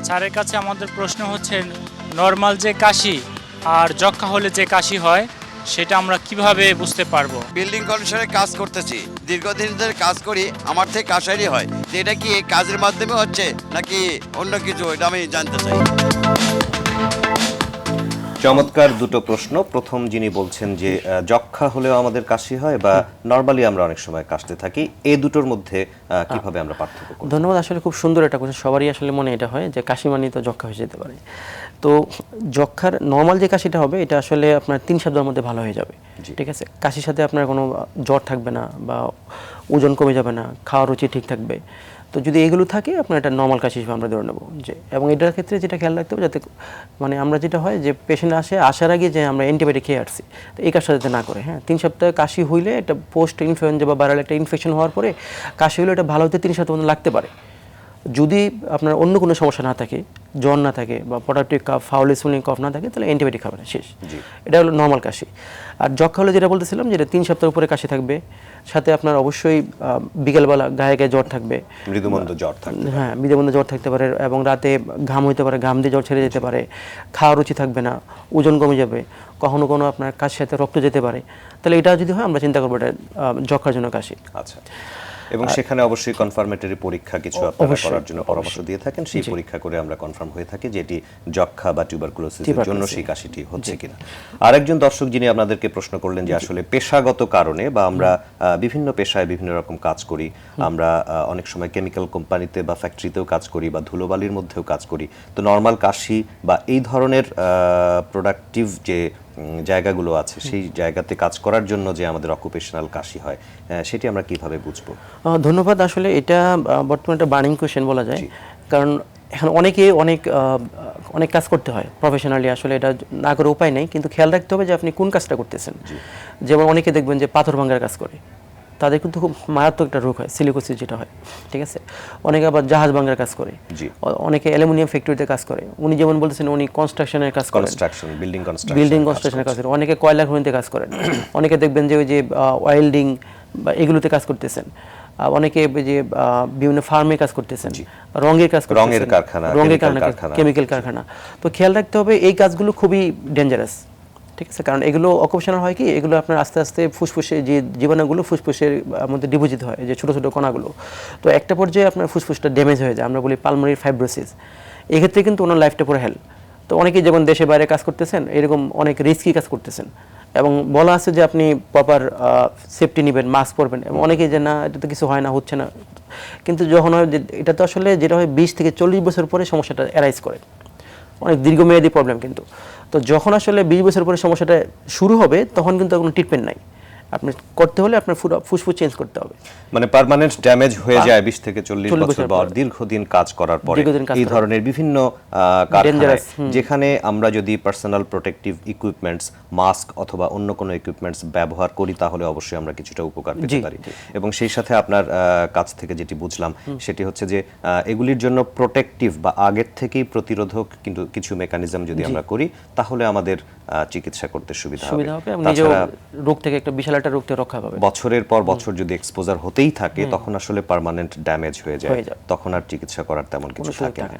স্যারের কাছে আমাদের প্রশ্ন হচ্ছে নর্মাল যে কাশি আর যক্ষ্মা হলে যে কাশি হয় সেটা আমরা কিভাবে বুঝতে পারবো? বিল্ডিং কন্ডিশনে কাজ করতেছি, দীর্ঘদিন ধরে কাজ করি, আমার থেকে কাশারি হয়। তো এটা কি কাজের মাধ্যমে হচ্ছে নাকি অন্য কিছু, এটা আমি জানতে চাই। চমৎকার দুটো প্রশ্ন। প্রথম যিনি বলছেন যে যক্ষ্মা হলেও আমাদের কাশি হয় বা নরমালি আমরা অনেক সময় কাশতে থাকি, এই দুটোর মধ্যে কিভাবে আমরা পার্থক্য করব? ধন্যবাদ। আসলে খুব সুন্দর একটা কোশ্চেন। সবারই আসলে মনে এটা হয় যে কাশি মানেই তো যক্ষ্মা হয়ে যেতে পারে। তো যক্ষ্মার নর্মাল যে কাশিটা হবে এটা আসলে আপনার 3 সপ্তাহের মধ্যে ভালো হয়ে যাবে। ঠিক আছে, কাশির সাথে আপনার কোনো জ্বর থাকবে না বা ওজন কমে যাবে না, খাওয়ার রুচি ঠিক থাকবে। তো যদি এগুলো থাকে আপনার এটা নর্মাল কাশি হিসেবে আমরা ধরে নেব যে, এবং এটার ক্ষেত্রে যেটা খেয়াল রাখতে হবে যাতে মানে আমরা যেটা হয় যে পেশেন্ট আসার আগে যে আমরা অ্যান্টিবায়োটিক খেয়ে আসছি, তো এই কাজটা যাতে না করে। হ্যাঁ, 3 সপ্তাহে কাশি হইলে এটা পোস্ট ইনফ্লুয়েঞ্জা বা ভাইরাল একটা ইনফেকশন হওয়ার পরে কাশি হলে এটা ভালো হতে 3 সপ্তাহ মতো লাগতে পারে। যদি আপনার অন্য কোনো সমস্যা না থাকে, জ্বর না থাকে বা প্রোডাক্টিভ কাফ, ফাউল স্মেলিং কফ না থাকে, তাহলে অ্যান্টিবায়োটিক খাবে না, শেষ। এটা হলো নর্মাল কাশি। আর যক্ষ্মা হলে যেটা বলতেছিলাম যেটা 3 সপ্তাহের উপরে কাশি থাকবে, সাথে আপনার অবশ্যই বিকেলবেলা গায়ে গায়ে জ্বর থাকবে, মৃদুমন্দ জ্বর থাকবে। হ্যাঁ, মৃদুমন্দ জ্বর থাকতে পারে, এবং রাতে ঘাম হইতে পারে, ঘাম দিয়ে জ্বর ছেড়ে যেতে পারে, খাওয়ার রুচি থাকবে না, ওজন কমে যাবে, কখনো কোনো আপনার কাশির সাথে রক্ত যেতে পারে, তাহলে এটা যদি হয় আমরা চিন্তা করবো এটা যক্ষ্মার জন্য কাশি। আচ্ছা, এবং সেখানে অবশ্যই কনফার্মেটরি পরীক্ষা কিছু আপনারা করার জন্য পরামর্শ দিয়ে থাকেন। সেই পরীক্ষা করে আমরা কনফার্ম হয়ে থাকি যে এটি যক্ষ্মা বা টিউবারকুলোসিসের জন্য সেই কাশিটি হচ্ছে কিনা। আরেকজন দর্শক যিনি আপনাদেরকে প্রশ্ন করলেন যে আসলে পেশাগত কারণে বা আমরা বিভিন্ন পেশায় বিভিন্ন রকম কাজ করি, আমরা অনেক সময় কেমিক্যাল কোম্পানিতে বা ফ্যাক্টরিতেও কাজ করি বা ধুলোবালির মধ্যেও কাজ করি, তো নর্মাল কাশি বা এই ধরনের প্রোডাক্টিভ যে জায়গাগুলো আছে সেই জায়গাতে কাজ করার জন্য যে আমাদের অকুপেশনাল কাশি হয়, সেটি আমরা কিভাবে বুঝবো? ধন্যবাদ। আসলে এটা বর্তমানে একটা বার্নিং কোয়েশ্চেন বলা যায়, কারণ এখন অনেকে অনেক কাজ করতে হয় প্রফেশনালি, আসলে এটা না করে উপায় নেই, কিন্তু খেয়াল রাখতে হবে যে আপনি কোন কাজটা করতেছেন। যেমন অনেকে দেখবেন যে পাথর ভাঙার কাজ করে, তাদের কিন্তু খুব মারাত্মক একটা রোগ হয়, সিলিকোসিস যেটা হয়। ঠিক আছে, অনেকে আবার জাহাজ ভাঙার কাজ করে, অনেকে অ্যালুমিনিয়াম ফ্যাক্টরিতে কাজ করে। উনি যেমন বলতেছেন উনি কনস্ট্রাকশনের কাজ করেন, বিল্ডিং কনস্ট্রাকশনের কাজ করেন, অনেকে কয়লা খনিতে কাজ করেন, অনেকে দেখবেন যে ওই যে ওয়েল্ডিং বা এগুলোতে কাজ করতেছেন, অনেকে যে বিভিন্ন ফার্মে কাজ করতেছেন, রঙের কাজ করতেছেন, রঙের কারখানা, কেমিক্যাল কারখানা। তো খেয়াল রাখতে হবে এই কাজগুলো খুবই ডেঞ্জারাস। ঠিক আছে, কারণ এগুলো অকুপেশনাল হয় কি, এগুলো আপনার আস্তে আস্তে ফুসফুসে যে জীবাণুগুলো ফুসফুসের মধ্যে ডিপোজিট হয়, যে ছোটো ছোটো কণাগুলো, তো একটা পর্যায়ে আপনার ফুসফুসটা ড্যামেজ হয়ে যায়, আমরা বলি পালমোনারি ফাইব্রোসিস। এক্ষেত্রে কিন্তু ওনার লাইফটা পুরো হেল। তো অনেকেই যেমন দেশে বাইরে কাজ করতেছেন, এরকম অনেক রিস্কি কাজ করতেছেন, এবং বলা আছে যে আপনি প্রপার সেফটি নেবেন, মাস্ক পরবেন, এবং অনেকেই যে না এটা তো কিছু হয় না, হচ্ছে না, কিন্তু যখন হয় এটা তো আসলে যেটা হয় 20 থেকে 40 বছর পরে সমস্যাটা অ্যারাইজ করে, অনেক দীর্ঘমেয়াদী প্রবলেম কিন্তু। তো যখন আসলে 20 বছর পরে সমস্যাটা শুরু হবে তখন কিন্তু কোনো ট্রিটমেন্ট নাই, আপনি করতে হলে আপনার ফুসফুস চেঞ্জ করতে হবে। মানে পার্মানেন্ট ড্যামেজ হয়ে যায় 20 থেকে 40 বছর পর দীর্ঘদিন কাজ করার পরে এই ধরনের বিভিন্ন কারখানায়, যেখানে আমরা যদি পার্সোনাল প্রোটেক্টিভ ইকুইপমেন্টস, মাস্ক অথবা অন্য কোনো ইকুইপমেন্টস ব্যবহার করি তাহলে অবশ্যই আমরা কিছুটা উপকার পেতে পারি। এবং সেই সাথে আপনার কাছ থেকে যেটি বুঝলাম সেটি হচ্ছে যে এগুলির জন্য প্রোটেক্টিভ বা আগের থেকেই প্রতিরোধক কিন্তু কিছু মেকানিজম যদি আমরা করি তাহলে আমাদের চিকিৎসা করতে সুবিধা হবে, তাছাড়া রোগ থেকে একটা বিশাল একটা রোগ থেকে রক্ষা পাবে। বছরের পর বছর যদি এক্সপোজার হতেই থাকে তখন আসলে পার্মানেন্ট ড্যামেজ হয়ে যায়, তখন আর চিকিৎসা করার তেমন কিছু থাকে না।